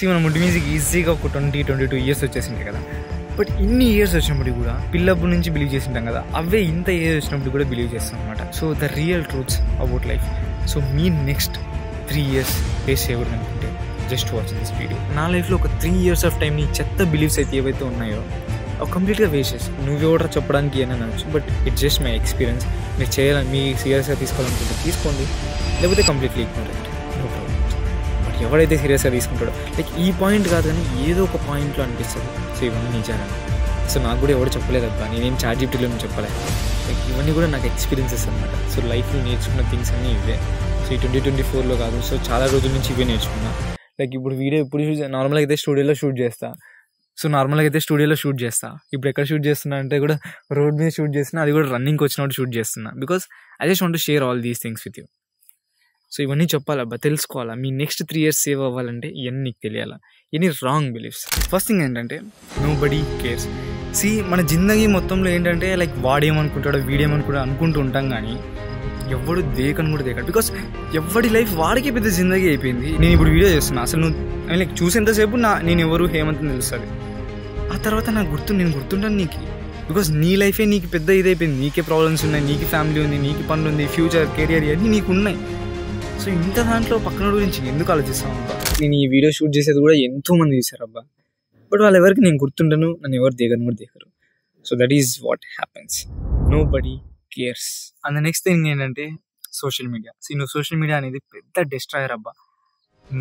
మన ముడ్డు మ్యూజిక్ ఈజీగా ఒక 22 ఇయర్స్ వచ్చేసింటాయి కదా. బట్ ఇన్ని ఇయర్స్ వచ్చినప్పుడు కూడా పిల్లప్పుడు నుంచి బిలీవ్ చేసింటాం కదా, అవే ఇంత ఏజ్ వచ్చినప్పుడు కూడా బిలీవ్ చేస్తాం అనమాట. So the real truths about life. So me next 3 years face చేయకూడదు అనుకుంటే జస్ట్ వాచ్ దిస్ వీడియో. నా లైఫ్లో ఒక 3 years ఆఫ్ టైం నీ చెత్త బిలీవ్స్ అయితే ఏవైతే ఉన్నాయో అవి కంప్లీట్గా వేస్ట్ చేసి నువ్వెవడో చెప్పడానికి ఏమైనా అనొచ్చు, but it's just my experience. మీరు చేయాలని మీ సీరియస్గా తీసుకోవాలనుకుంటే తీసుకోండి, లేకపోతే completely ignore it, no problem. But ఎవడైతే సీరియస్గా తీసుకుంటాడో లైక్ ఈ పాయింట్ కాదు కానీ ఏదో ఒక పాయింట్లో అనిపిస్తుంది సో ఇవన్నీ నిజాలని. సో నాకు కూడా ఎవరు చెప్పలేదు అబ్బా, నేనేం ChatGPTలో చెప్పలేదు. లైక్ ఇవన్నీ కూడా నాకు ఎక్స్పీరియన్సెస్ అనమాట. సో లైఫ్లో నేర్చుకున్న థింగ్స్ అన్నీ ఇవే. సో ఈ 2024లో కాదు, సో చాలా రోజుల నుంచి ఇవే నేర్చుకున్నా. లైక్ ఇప్పుడు వీడియో ఎప్పుడు నార్మల్గా అయితే స్టూడియోలో షూట్ చేస్తా. ఇప్పుడు ఎక్కడ షూట్ చేస్తున్నా అంటే కూడా రోడ్ మీద షూట్ చేస్తున్నా, అది కూడా రన్నింగ్కి వచ్చినప్పుడు షూట్ చేస్తున్నా. Because I just want to share all these things with you. So ఇవన్నీ చెప్పాలబ్బా, తెలుసుకోవాలా. మీ నెక్స్ట్ 3 years సేవ్ అవ్వాలంటే ఇవన్నీ నీకు తెలియాలా. Any wrong beliefs. First thing ఏంటంటే నో బడీ కేర్స్. మన జిందగీ మొత్తంలో ఏంటంటే లైక్ వాడేమనుకుంటాడో వీడేమనుకుంటాడో అనుకుంటూ ఉంటాం కానీ ఎవడు దేకని కూడా దేకడు. బికాస్ ఎవడి లైఫ్ వాడికి పెద్ద జిందగీ అయిపోయింది. నేను ఇప్పుడు వీడియో చేస్తున్నా, అసలు నువ్వు లైక్ చూసేంతసేపు నేను ఎవరు హేమంత్ తెలుస్తుంది. ఆ తర్వాత నేను గుర్తుంటాను నీకు. బికాస్ నీ లైఫే నీకు పెద్ద ఇదైపోయింది. నీకే ప్రాబ్లమ్స్ ఉన్నాయి, నీకు ఫ్యామిలీ ఉంది, నీకు పనులు ఉంది, ఫ్యూచర్ కెరియర్ అన్నీ నీకు ఉన్నాయి. సో ఇంత దాంట్లో పక్కన గురించి ఎందుకు ఆలోచిస్తాను అబ్బా. నేను ఈ వీడియో షూట్ చేసేది కూడా ఎంతోమంది చూశారు అబ్బా, బట్ వాళ్ళు ఎవరికి నేను గుర్తుంటాను, నన్ను ఎవరు దిగను కూడా దిగరు. So that is what happens. Nobody cares. And the next thing ఏంటంటే సోషల్ మీడియా. నువ్వు సోషల్ మీడియా అనేది పెద్ద డిస్ట్రాయర్ అబ్బా.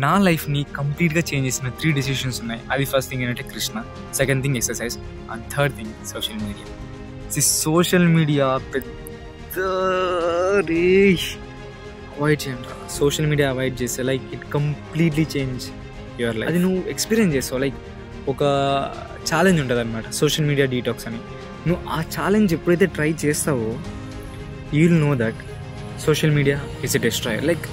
నా లైఫ్ని కంప్లీట్గా చేంజ్ చేసిన 3 decisions ఉన్నాయి. అది ఫస్ట్ థింగ్ ఏంటంటే Krishna, second thing exercise, and third thing social media. Social media పెద్ద అవాయిడ్ చేయండి. సోషల్ మీడియా అవాయిడ్ చేస్తే like it completely change your life. అది నువ్వు ఎక్స్పీరియన్స్ చేస్తావు. లైక్ ఒక ఛాలెంజ్ ఉంటుంది అనమాట, సోషల్ మీడియా డీటాక్స్ అని. నువ్వు ఆ ఛాలెంజ్ ఎప్పుడైతే ట్రై చేస్తావో you will know that social media is a destroyer. Like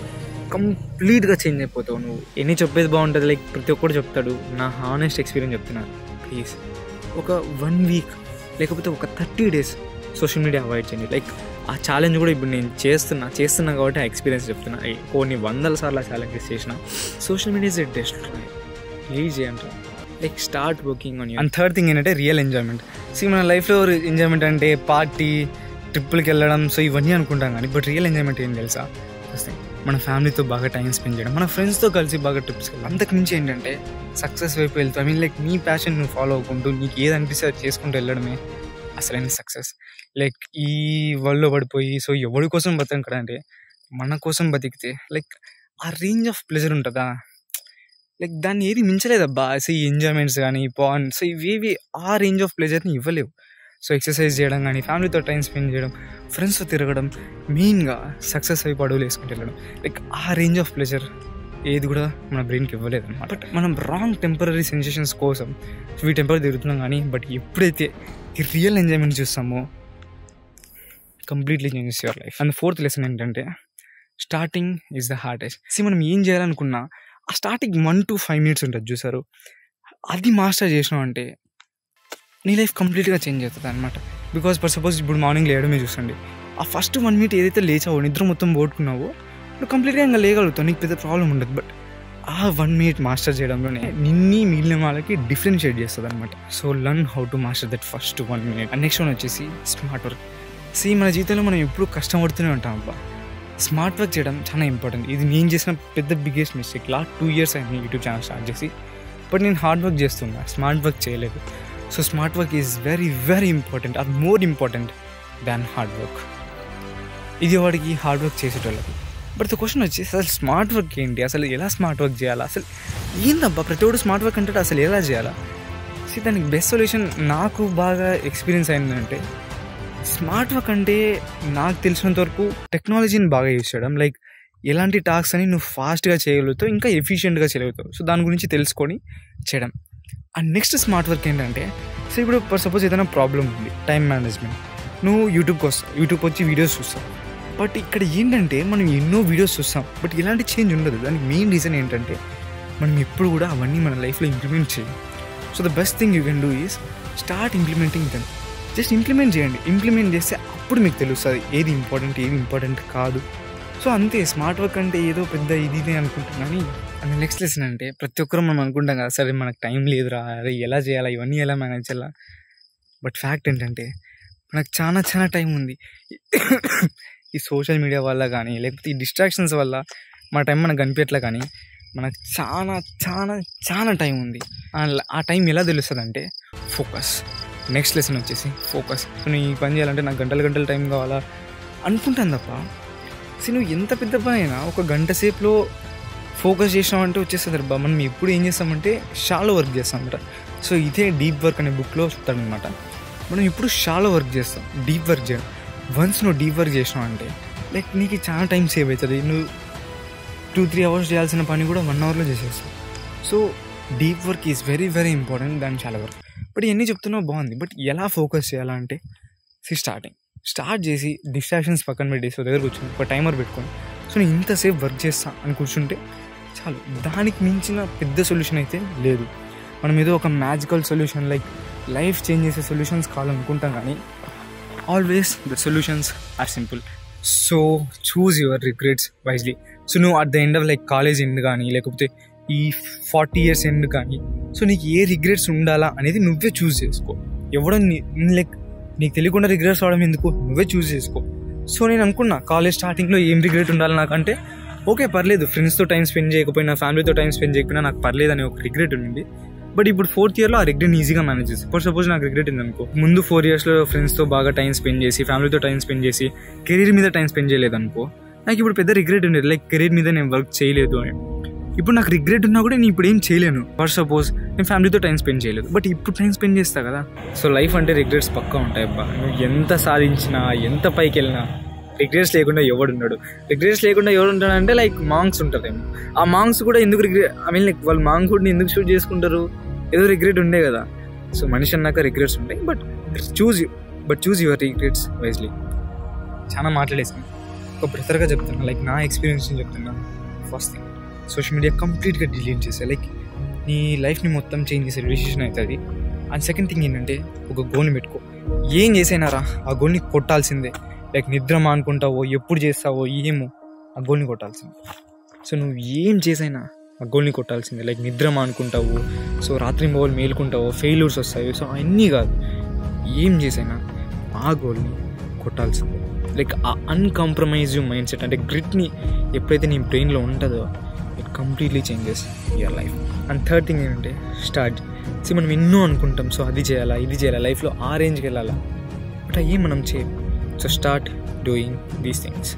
కంప్లీట్గా చేంజ్ అయిపోతావు నువ్వు. ఎన్ని చెప్పేది బాగుంటుంది, లైక్ ప్రతి ఒక్కరు చెప్తాడు. నా హానెస్ట్ ఎక్స్పీరియన్స్ చెప్తున్నా, ప్లీజ్ ఒక 1 week లేకపోతే ఒక 30 days సోషల్ మీడియా అవాయిడ్ చేయండి. లైక్ ఆ ఛాలెంజ్ కూడా ఇప్పుడు నేను చేస్తున్నా కాబట్టి ఆ ఎక్స్పీరియన్స్ చెప్తున్నా. కొన్ని 100 సార్లు ఆ ఛాలెంజెస్ చేసిన. Social media is a destroyer. Please చేయండి. Like start working on you. And third thing ఏంటంటే రియల్ ఎంజాయ్మెంట్. మన లైఫ్లో ఎంజాయ్మెంట్ అంటే పార్టీ, ట్రిప్పులకి వెళ్ళడం, సో ఇవన్నీ అనుకుంటాం కానీ బట్ రియల్ ఎంజాయ్మెంట్ ఏం తెలుసా? ఫస్ట్ థింగ్ మన ఫ్యామిలీతో బాగా టైం స్పెండ్ చేయడం, మన ఫ్రెండ్స్తో కలిసి బాగా ట్రిప్స్కి వెళ్ళడం. అంతకు మించి ఏంటంటే సక్సెస్ వైపు వెళ్తాం. లైక్ నీ ప్యాషన్ నువ్వు ఫాలో అవ్వకుంటూ నీకు ఏది అనిపిస్తే అది చేసుకుంటూ వెళ్ళడమే అసలైన సక్సెస్. లైక్ ఈ వరల్డ్లో పడిపోయి సో ఎవరి కోసం బతకంటే మన కోసం బతికితే లైక్ ఆ రేంజ్ ఆఫ్ ప్లెజర్ ఉంటుందా, లైక్ దాన్ని ఏది మించలేదబ్బా. సో ఈ ఎంజాయ్మెంట్స్ కానీ పాన్ సో ఇవేవి ఆ రేంజ్ ఆఫ్ ప్లెజర్ని ఇవ్వలేవు. సో ఎక్సర్సైజ్ చేయడం కానీ, ఫ్యామిలీతో టైం స్పెండ్ చేయడం, ఫ్రెండ్స్తో తిరగడం, మెయిన్గా సక్సెస్ వైపు అడుగులు వేసుకుంటూ వెళ్ళడం, లైక్ ఆ రేంజ్ ఆఫ్ ప్లెజర్ ఏది కూడా మన బ్రెయిన్కి ఇవ్వలేదు అనమాట. బట్ మనం రాంగ్ టెంపరీ సెన్సేషన్స్ కోసం ఇవి టెంపరీ తిరుగుతున్నాం కానీ బట్ ఎప్పుడైతే ఈ రియల్ ఎంజాయ్మెంట్ చూస్తామో completely changes your life. And fourth lesson ఏంటంటే స్టార్టింగ్ ఈజ్ ద హార్డెస్ట్. మనం ఏం చేయాలనుకున్నా ఆ స్టార్టింగ్ 1 to 5 minutes ఉంటుంది చూసారు, అది మాస్టర్ చేసినావు అంటే నీ లైఫ్ కంప్లీట్గా చేంజ్ అవుతుంది అనమాట. బికాస్ ఫర్ సపోజ్ ఇప్పుడు మార్నింగ్ లేయడమే చూసండి, ఆ ఫస్ట్ 1 minute ఏదైతే లేచావో నిద్ర మొత్తం పోగొట్టుకున్నావో నువ్వు కంప్లీట్గా ఇంకా లేగలుగుతావు, నీకు పెద్ద ప్రాబ్లం ఉండదు. బట్ ఆ 1 minute మాస్టర్ చేయడంలోనే నిన్ని మిగిలిన వాళ్ళకి డిఫరెన్షియేట్ చేస్తుంది అనమాట. So learn how to master that first 1 minute. And next one వచ్చేసి స్మార్ట్ వర్క్. మన జీవితంలో మనం ఎప్పుడు కష్టపడుతూనే ఉంటాం అబ్బా. స్మార్ట్ వర్క్ చేయడం చాలా ఇంపార్టెంట్. ఇది నేను చేసిన పెద్ద బిగ్గెస్ట్ మిస్టేక్. లాస్ట్ 2 years అయింది యూట్యూబ్ ఛానల్ స్టార్ట్ చేసి, బట్ నేను హార్డ్ వర్క్ చేస్తున్నా, స్మార్ట్ వర్క్ చేయలేదు. So smart work is very very important, or more important than hard work. ఇది వాడికి హార్డ్ వర్క్ చేసేటోళ్ళకి. బట్ ద క్వశ్చన్ వచ్చి అసలు స్మార్ట్ వర్క్ ఏంటి, అసలు ఎలా స్మార్ట్ వర్క్ చేయాలా, అసలు ఏందబ్బా ప్రతి ఒక్కడు స్మార్ట్ వర్క్ అంటే అసలు ఎలా చేయాలా? దానికి బెస్ట్ సొల్యూషన్ నాకు బాగా ఎక్స్పీరియన్స్ అయిందంటే స్మార్ట్ వర్క్ అంటే నాకు తెలిసినంత వరకు టెక్నాలజీని బాగా యూజ్ చేయడం. లైక్ ఎలాంటి టాస్క్ అని నువ్వు ఫాస్ట్గా చేయగలుగుతావు, ఇంకా ఎఫిషియెంట్గా చేయగలుగుతావు. సో దాని గురించి తెలుసుకొని చేయడం. అండ్ నెక్స్ట్ స్మార్ట్ వర్క్ ఏంటంటే సో ఇప్పుడు ఫర్ సపోజ్ ఏదైనా ప్రాబ్లం ఉంది, టైం మేనేజ్మెంట్, నువ్వు యూట్యూబ్కి వచ్చి వీడియోస్ చూస్తావు. బట్ ఇక్కడ ఏంటంటే మనం ఎన్నో వీడియోస్ చూస్తాం బట్ ఎలాంటి చేంజ్ ఉండదు. దానికి మెయిన్ రీజన్ ఏంటంటే మనం ఎప్పుడు కూడా అవన్నీ మన లైఫ్లో ఇంప్లిమెంట్ చేయాలి. So the best thing you can do is start implementing them. Just implement చేయండి. ఇంప్లిమెంట్ చేస్తే అప్పుడు మీకు తెలుస్తుంది ఏది ఇంపార్టెంట్ ఏది ఇంపార్టెంట్ కాదు. సో అంతే, స్మార్ట్ వర్క్ అంటే ఏదో పెద్ద ఇది అనుకుంటున్నాను కానీ అండ్ నెక్స్ట్ లెసన్ అంటే ప్రతి ఒక్కరు మనం అనుకుంటాం కదా, సరే మనకు టైం లేదురా, అరే ఎలా చేయాలా, ఇవన్నీ ఎలా మేనేజ్ చేయాలా. బట్ ఫ్యాక్ట్ ఏంటంటే మనకు చాలా చాలా టైం ఉంది. ఈ సోషల్ మీడియా వల్ల కానీ లేకపోతే ఈ డిస్ట్రాక్షన్స్ వల్ల మన టైం మనకు కనిపించట్లే, కానీ మనకు చాలా చాలా చాలా టైం ఉంది. ఆ టైం ఎలా తెలుస్తుంది అంటే ఫోకస్. నెక్స్ట్ లెసన్ వచ్చేసి ఫోకస్. నువ్వు ఈ పని చేయాలంటే నాకు గంటల టైం కావాలా అనుకుంటాను తప్ప, నువ్వు ఎంత పెద్ద పని అయినా ఒక గంట సేపులో ఫోకస్ చేసినామంటే వచ్చేస్తుంది అబ్బా. మనం ఎప్పుడు ఏం చేస్తామంటే షాలో వర్క్ చేస్తాం అనమాట. సో ఇదే డీప్ వర్క్ అనే బుక్లో చెప్తాడనమాట. మనం ఇప్పుడు షాలో వర్క్ చేస్తాం, డీప్ వర్క్ చేయం. వన్స్ నువ్వు డీప్ వర్క్ చేసినావు అంటే లైక్ నీకు చాలా టైం సేవ్ అవుతుంది. నువ్వు 2-3 అవర్స్ చేయాల్సిన పని కూడా 1 అవర్లో చేసేస్తావు. So deep work is very very important దాని చాలా వర్క్. బట్ ఇవన్నీ చెప్తున్నావు బాగుంది, బట్ ఎలా ఫోకస్ చేయాలంటే స్టార్ట్ చేసి డిస్ట్రాక్షన్స్ పక్కన పెట్టేసి దగ్గర కూర్చొని ఒక టైమర్ పెట్టుకొని సో నేను ఇంతసేపు వర్క్ చేస్తా అని కూర్చుంటే చాలు. దానికి మించిన పెద్ద సొల్యూషన్ అయితే లేదు. మనం ఏదో ఒక magical solution like life change చేసే సొల్యూషన్స్ కావాలనుకుంటాం, కానీ always the solutions are simple. So choose your regrets wisely. So నువ్వు at the end of like college end కానీ లేకపోతే ఈ 40 years ఎండ్ కానీ సో నీకు ఏ రిగ్రెట్స్ ఉండాలా అనేది నువ్వే చూస్ చేసుకో. ఎవడో లైక్ నీకు తెలియకుండా రిగ్రెట్స్ అవడం ఎందుకు, నువ్వే చూస్ చేసుకో. సో నేను అనుకున్నా కాలేజ్ స్టార్టింగ్లో ఏం రిగ్రెట్ ఉండాలి నాకంటే, ఓకే పర్లేదు ఫ్రెండ్స్తో టైం స్పెండ్ చేయకపోయినా ఫ్యామిలీతో టైం స్పెండ్ చేయకపోయినా నాకు పర్లేదు అనే ఒక రిగ్రెట్ ఉంది. బట్ ఇప్పుడు 4th yearలో ఆ రిగ్రెట్ ఈజీగా మేనేజ్ చేస్తాను. ఫర్ సపోజ్ నాకు రిగ్రెట్ ఉంది అనుకో, ముందు 4 yearsలో ఫ్రెండ్స్తో బాగా టైం స్పెండ్ చేసి ఫ్యామిలీతో టైం స్పెండ్ చేసి కెరీర్ మీద టైం స్పెండ్ చేయలేదు అనుకో, నాకు ఇప్పుడు పెద్ద రిగ్రెట్ ఉండేది లైక్ కెరీర్ మీద నేను వర్క్ చేయలేదు అని. ఇప్పుడు నాకు రిగ్రెట్ ఉన్నా కూడా నేను ఇప్పుడు ఏం చేయలేను. ఫర్ సపోజ్ నేను ఫ్యామిలీతో టైం స్పెండ్ చేయలేదు, బట్ ఇప్పుడు టైం స్పెండ్ చేస్తా కదా. సో లైఫ్ అంటే రిగ్రెట్స్ పక్కా ఉంటాయి అబ్బా. నువ్వు ఎంత సాధించినా ఎంత పైకి వెళ్ళినా రిగ్రెట్స్ లేకుండా ఎవడున్నాడు. రిగ్రెట్స్ లేకుండా ఎవడు ఉంటాడంటే లైక్ మాంగ్స్ ఉంటారేమో. ఆ మాంగ్స్ కూడా ఎందుకు లైక్ వాళ్ళు మాంగ్హుడ్ని ఎందుకు షూట్ చేసుకుంటారు, ఏదో రిగ్రెట్ ఉండే కదా. సో మనిషి అన్నాక రిగ్రెట్స్ ఉంటాయి, but choose your regrets wisely. చాలా మాట్లాడేసాను, ఒక బ్రదర్గా చెప్తున్నా, లైక్ నా ఎక్స్పీరియన్స్ చెప్తున్నాను. ఫస్ట్ థింగ్ సోషల్ మీడియా కంప్లీట్గా డిలీట్ చేసే, లైక్ నీ లైఫ్ని మొత్తం చేంజ్ చేసే డెసిషన్ అవుతుంది. అండ్ సెకండ్ థింగ్ ఏంటంటే ఒక గోల్ని పెట్టుకో. ఏం చేసైనారా ఆ గోల్ని కొట్టాల్సిందే. లైక్ నిద్ర మానుకుంటావో ఎప్పుడు చేస్తావో ఏమో ఆ గోల్ని కొట్టాల్సిందే. సో నువ్వు ఏం చేసైనా ఆ గోల్ని కొట్టాల్సిందే. లైక్ నిద్ర మానుకుంటావు, సో రాత్రి మొగలు మేలుకుంటావో ఫెయిల్యూర్స్ వస్తాయి. సో అన్నీ కాదు, ఏం చేసైనా ఆ గోల్ని కొట్టాల్సిందే. లైక్ ఆ అన్కాంప్రమైజివ్ మైండ్ సెట్ అంటే గ్రిట్ని ఎప్పుడైతే నీ బ్రెయిన్లో ఉంటుందో it completely changes your life. And third thing ఏంటంటే స్టార్ట్. సో మనం ఎన్నో అనుకుంటాం, సో అది చేయాలా ఇది చేయాలా లైఫ్లో ఆ రేంజ్కి వెళ్ళాలా, బట్ అవి మనం చేయం. So start doing these things.